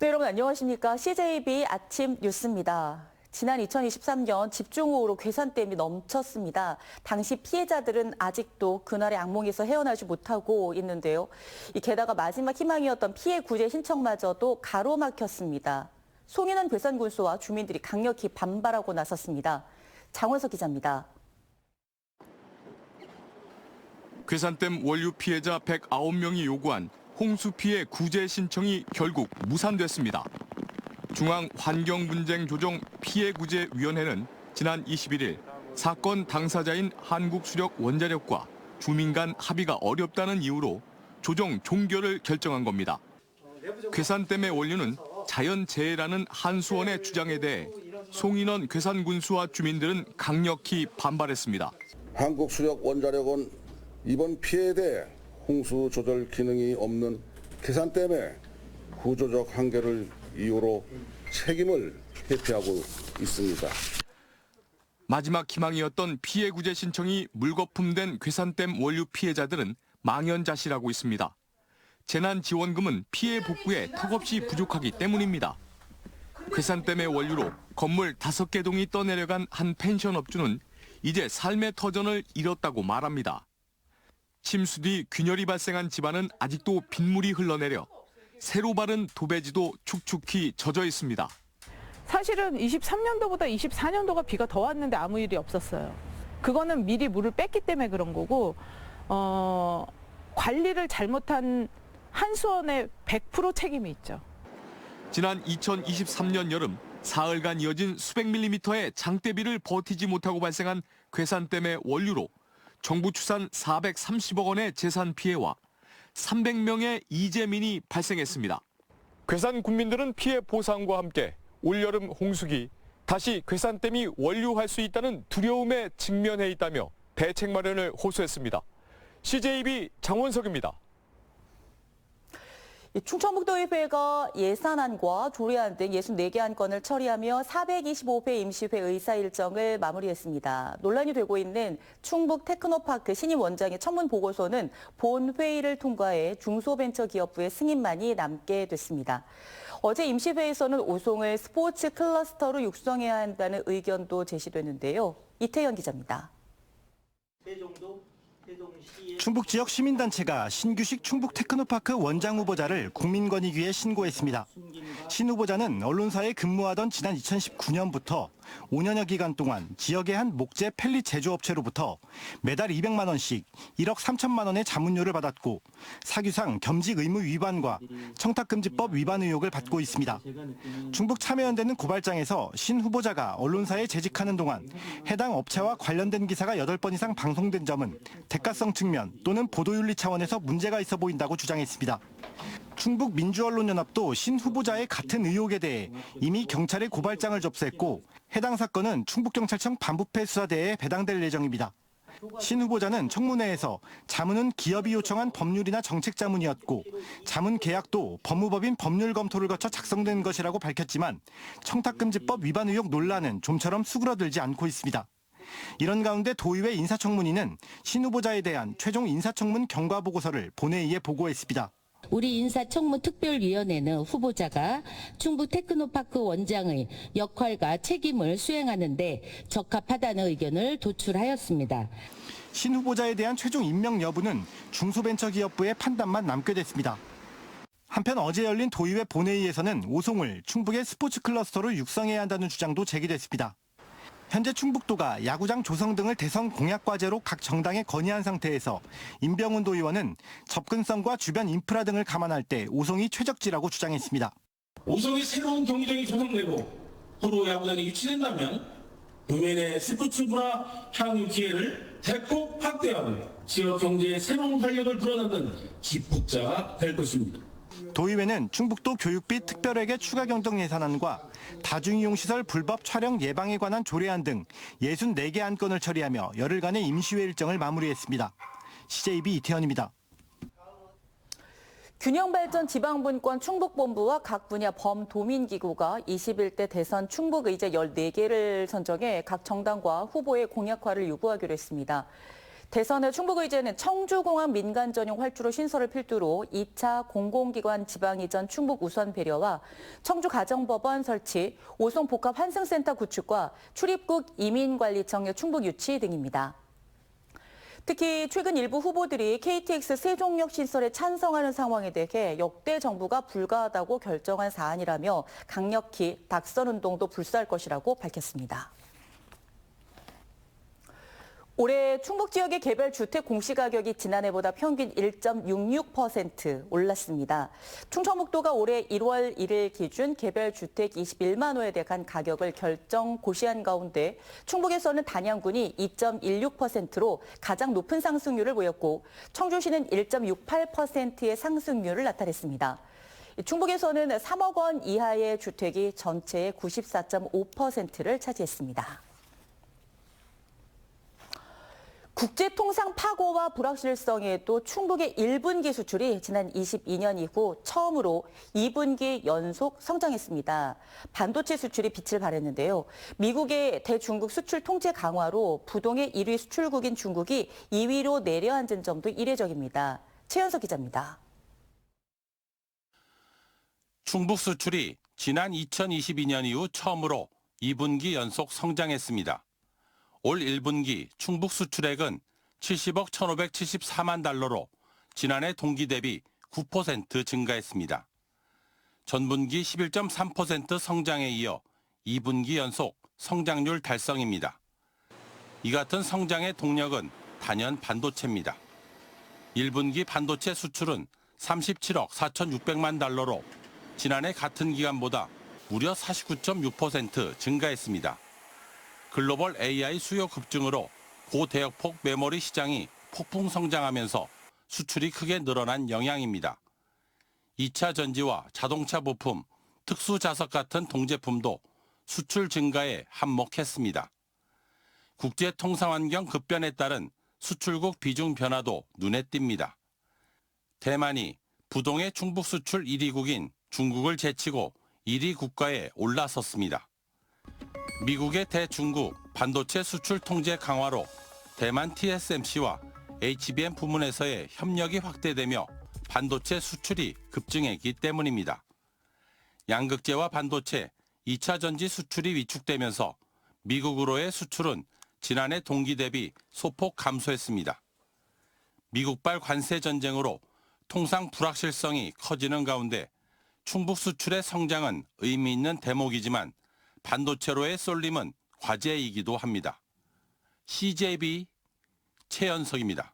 네, 여러분 안녕하십니까? CJB 아침 뉴스입니다. 지난 2023년 집중호우로 괴산댐이 넘쳤습니다. 당시 피해자들은 아직도 그날의 악몽에서 헤어나지 못하고 있는데요. 게다가 마지막 희망이었던 피해 구제 신청마저도 가로막혔습니다. 송인원 괴산군수와 주민들이 강력히 반발하고 나섰습니다. 장원석 기자입니다. 괴산댐 원유 피해자 109명이 요구한 홍수 피해 구제 신청이 결국 무산됐습니다. 중앙환경분쟁조정 피해구제위원회는 지난 21일 사건 당사자인 한국수력원자력과 주민 간 합의가 어렵다는 이유로 조정 종결을 결정한 겁니다. 괴산댐의 원유는 자연재해라는 한수원의 주장에 대해 송인원 괴산군수와 주민들은 강력히 반발했습니다. 한국수력원자력은 이번 피해에 대해 홍수 조절 기능이 없는 괴산댐의 구조적 한계를 이유로 책임을 회피하고 있습니다. 마지막 희망이었던 피해 구제 신청이 물거품된 괴산댐 원유 피해자들은 망연자실하고 있습니다. 재난지원금은 피해 복구에 턱없이 부족하기 때문입니다. 괴산댐의 원유로 건물 5개 동이 떠내려간 한 펜션업주는 이제 삶의 터전을 잃었다고 말합니다. 침수 뒤 균열이 발생한 집안은 아직도 빗물이 흘러내려 새로 바른 도배지도 축축히 젖어 있습니다. 사실은 23년도보다 24년도가 비가 더 왔는데 아무 일이 없었어요. 그거는 미리 물을 뺐기 때문에 그런 거고 관리를 잘못한 한수원의 100% 책임이 있죠. 지난 2023년 여름 사흘간 이어진 수백 밀리미터의 장대비를 버티지 못하고 발생한 괴산댐의 원유로 정부 추산 430억 원의 재산 피해와 300명의 이재민이 발생했습니다. 괴산 군민들은 피해 보상과 함께 올여름 홍수기 다시 괴산댐이 원유할 수 있다는 두려움에 직면해 있다며 대책 마련을 호소했습니다. CJB 장원석입니다. 충청북도의회가 예산안과 조례안 등 64개 안건을 처리하며 425회 임시회 의사 일정을 마무리했습니다. 논란이 되고 있는 충북 테크노파크 신임 원장의 청문 보고서는 본회의를 통과해 중소벤처기업부의 승인만이 남게 됐습니다. 어제 임시회에서는 오송을 스포츠 클러스터로 육성해야 한다는 의견도 제시됐는데요. 이태현 기자입니다. 충북 지역 시민단체가 신규식 충북 테크노파크 원장 후보자를 국민권익위에 신고했습니다. 신 후보자는 언론사에 근무하던 지난 2019년부터 5년여 기간 동안 지역의 한 목재 펠릿 제조업체로부터 매달 200만 원씩 1억 3천만 원의 자문료를 받았고 사규상 겸직 의무 위반과 청탁금지법 위반 의혹을 받고 있습니다. 충북 참여연대는 고발장에서 신 후보자가 언론사에 재직하는 동안 해당 업체와 관련된 기사가 8번 이상 방송된 점은 대가성 측면 또는 보도윤리 차원에서 문제가 있어 보인다고 주장했습니다. 충북 민주언론연합도 신 후보자의 같은 의혹에 대해 이미 경찰에 고발장을 접수했고 해당 사건은 충북경찰청 반부패 수사대에 배당될 예정입니다. 신 후보자는 청문회에서 자문은 기업이 요청한 법률이나 정책 자문이었고 자문 계약도 법무법인 법률 검토를 거쳐 작성된 것이라고 밝혔지만 청탁금지법 위반 의혹 논란은 좀처럼 수그러들지 않고 있습니다. 이런 가운데 도의회 인사청문위는 신 후보자에 대한 최종 인사청문 경과보고서를 본회의에 보고했습니다. 우리 인사청문특별위원회는 후보자가 충북 테크노파크 원장의 역할과 책임을 수행하는 데 적합하다는 의견을 도출하였습니다. 신 후보자에 대한 최종 임명 여부는 중소벤처기업부의 판단만 남게 됐습니다. 한편 어제 열린 도의회 본회의에서는 오송을 충북의 스포츠 클러스터로 육성해야 한다는 주장도 제기됐습니다. 현재 충북도가 야구장 조성 등을 대선 공약 과제로 각 정당에 건의한 상태에서 임병훈 도의원은 접근성과 주변 인프라 등을 감안할 때 오송이 최적지라고 주장했습니다. 오송이 새로운 경기장이 조성되고 도로 야구장이 유치된다면 도민의 스포츠 문화 향유 기회를 대폭 확대하고 지역 경제에 새로운 활력을 불어넣는 기폭자가 될 것입니다. 도의회는 충북도 교육비 특별회계 추가 경정 예산안과 다중이용시설 불법 촬영 예방에 관한 조례안 등 64개 안건을 처리하며 열흘간의 임시회 일정을 마무리했습니다. CJB 이태현입니다. 균형발전 지방분권 충북본부와 각 분야 범도민기구가 21대 대선 충북의제 14개를 선정해 각 정당과 후보의 공약화를 요구하기로 했습니다. 대선의 충북의제는 청주공항 민간 전용 활주로 신설을 필두로 2차 공공기관 지방 이전 충북 우선 배려와 청주가정법원 설치, 오송복합 환승센터 구축과 출입국 이민관리청 충북 유치 등입니다. 특히 최근 일부 후보들이 KTX 세종역 신설에 찬성하는 상황에 대해 역대 정부가 불가하다고 결정한 사안이라며 강력히 낙선 운동도 불사할 것이라고 밝혔습니다. 올해 충북 지역의 개별 주택 공시가격이 지난해보다 평균 1.66% 올랐습니다. 충청북도가 올해 1월 1일 기준 개별 주택 21만 호에 대한 가격을 결정 고시한 가운데 충북에서는 단양군이 2.16%로 가장 높은 상승률을 보였고 청주시는 1.68%의 상승률을 나타냈습니다. 충북에서는 3억 원 이하의 주택이 전체의 94.5%를 차지했습니다. 국제통상 파고와 불확실성에도 충북의 1분기 수출이 지난 22년 이후 처음으로 2분기 연속 성장했습니다. 반도체 수출이 빛을 발했는데요. 미국의 대중국 수출 통제 강화로 부동의 1위 수출국인 중국이 2위로 내려앉은 점도 이례적입니다. 최연석 기자입니다. 충북 수출이 지난 2022년 이후 처음으로 2분기 연속 성장했습니다. 올 1분기 충북 수출액은 70억 1,574만 달러로 지난해 동기 대비 9% 증가했습니다. 전분기 11.3% 성장에 이어 2분기 연속 성장률 달성입니다. 이 같은 성장의 동력은 단연 반도체입니다. 1분기 반도체 수출은 37억 4,600만 달러로 지난해 같은 기간보다 무려 49.6% 증가했습니다. 글로벌 AI 수요 급증으로 고대역폭 메모리 시장이 폭풍 성장하면서 수출이 크게 늘어난 영향입니다. 2차 전지와 자동차 부품, 특수자석 같은 동제품도 수출 증가에 한몫했습니다. 국제 통상 환경 급변에 따른 수출국 비중 변화도 눈에 띕니다. 대만이 부동의 충북 수출 1위국인 중국을 제치고 1위 국가에 올라섰습니다. 미국의 대중국 반도체 수출 통제 강화로 대만 TSMC와 HBM 부문에서의 협력이 확대되며 반도체 수출이 급증했기 때문입니다. 양극재와 반도체, 2차 전지 수출이 위축되면서 미국으로의 수출은 지난해 동기 대비 소폭 감소했습니다. 미국발 관세 전쟁으로 통상 불확실성이 커지는 가운데 충북 수출의 성장은 의미 있는 대목이지만 반도체로의 쏠림은 과제이기도 합니다. CJB 최연석입니다.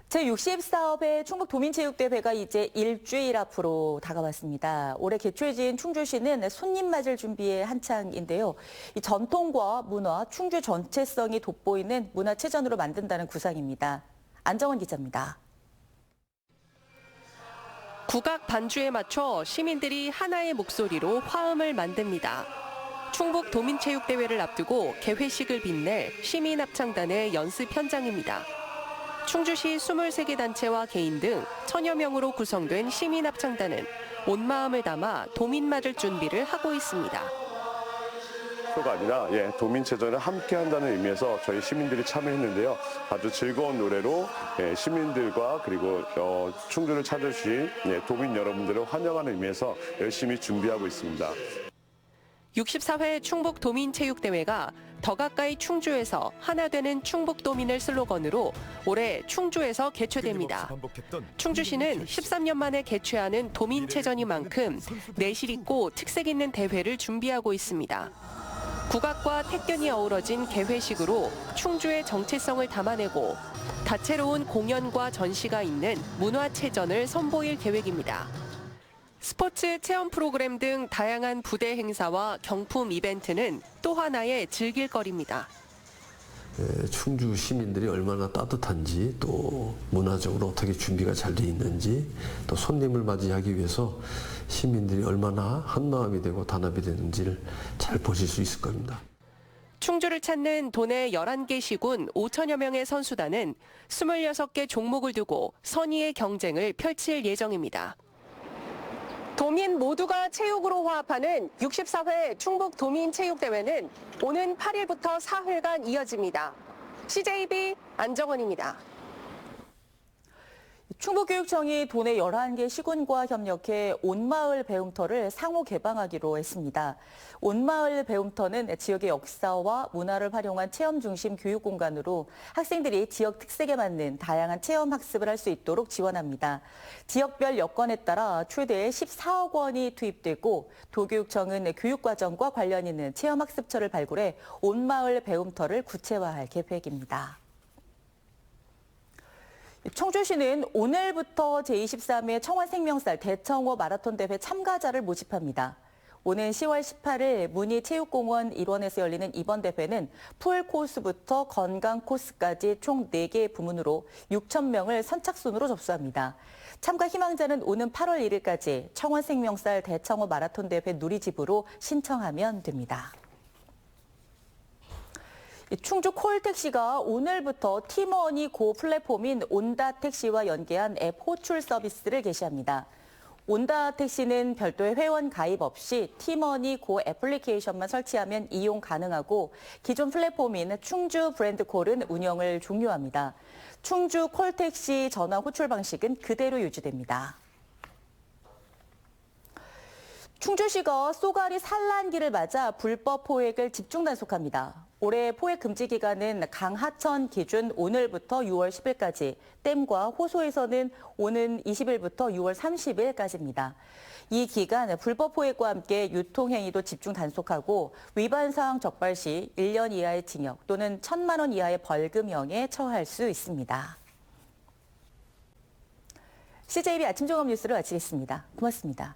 제64회 충북도민체육대회가 이제 일주일 앞으로 다가왔습니다. 올해 개최지인 충주시는 손님 맞을 준비에 한창인데요. 이 전통과 문화, 충주 전체성이 돋보이는 문화체전으로 만든다는 구상입니다. 안정원 기자입니다. 국악 반주에 맞춰 시민들이 하나의 목소리로 화음을 만듭니다. 충북 도민체육대회를 앞두고 개회식을 빛낼 시민합창단의 연습 현장입니다. 충주시 23개 단체와 개인 등 1000여 명으로 구성된 시민합창단은 온 마음을 담아 도민 맞을 준비를 하고 있습니다. 가 아니라 도민체전을 함께 한다는 의미에서 저희 시민들이 참여했는데요. 아주 즐거운 노래로 시민들과 그리고 충주를 찾아주신 도민 여러분들을 환영하는 의미에서 열심히 준비하고 있습니다. 64회 충북 도민체육대회가 더 가까이 충주에서 하나 되는 충북도민을 슬로건으로 올해 충주에서 개최됩니다. 충주시는 13년 만에 개최하는 도민체전이만큼 내실 있고 특색 있는 대회를 준비하고 있습니다. 국악과 택견이 어우러진 개회식으로 충주의 정체성을 담아내고 다채로운 공연과 전시가 있는 문화체전을 선보일 계획입니다. 스포츠 체험 프로그램 등 다양한 부대 행사와 경품 이벤트는 또 하나의 즐길거리입니다. 충주 시민들이 얼마나 따뜻한지 또 문화적으로 어떻게 준비가 잘 돼 있는지 또 손님을 맞이하기 위해서 시민들이 얼마나 한마음이 되고 단합이 되는지를 잘 보실 수 있을 겁니다. 충주를 찾는 도내 11개 시군 5천여 명의 선수단은 26개 종목을 두고 선의의 경쟁을 펼칠 예정입니다. 도민 모두가 체육으로 화합하는 64회 충북 도민체육대회는 오는 8일부터 사흘간 이어집니다. CJB 안정원입니다. 충북교육청이 도내 11개 시군과 협력해 온마을 배움터를 상호 개방하기로 했습니다. 온마을 배움터는 지역의 역사와 문화를 활용한 체험 중심 교육 공간으로 학생들이 지역 특색에 맞는 다양한 체험 학습을 할 수 있도록 지원합니다. 지역별 여건에 따라 최대 14억 원이 투입되고 도교육청은 교육과정과 관련 있는 체험학습처를 발굴해 온마을 배움터를 구체화할 계획입니다. 청주시는 오늘부터 제23회 청원생명살 대청호 마라톤 대회 참가자를 모집합니다. 오는 10월 18일 문희체육공원 일원에서 열리는 이번 대회는 풀코스부터 건강 코스까지 총 4개의 부문으로 6,000명을 선착순으로 접수합니다. 참가 희망자는 오는 8월 1일까지 청원생명살 대청호 마라톤 대회 누리집으로 신청하면 됩니다. 충주 콜택시가 오늘부터 팀원이 고 플랫폼인 온다택시와 연계한 앱 호출 서비스를 개시합니다. 온다택시는 별도의 회원 가입 없이 팀원이 고 애플리케이션만 설치하면 이용 가능하고 기존 플랫폼인 충주 브랜드콜은 운영을 종료합니다. 충주 콜택시 전화 호출 방식은 그대로 유지됩니다. 충주시가 쏘가리 산란기를 맞아 불법 포획을 집중 단속합니다. 올해 포획 금지 기간은 강하천 기준 오늘부터 6월 10일까지, 댐과 호소에서는 오는 20일부터 6월 30일까지입니다. 이 기간 불법 포획과 함께 유통행위도 집중 단속하고 위반 사항 적발 시 1년 이하의 징역 또는 1,000만 원 이하의 벌금형에 처할 수 있습니다. CJB 아침 종합 뉴스를 마치겠습니다. 고맙습니다.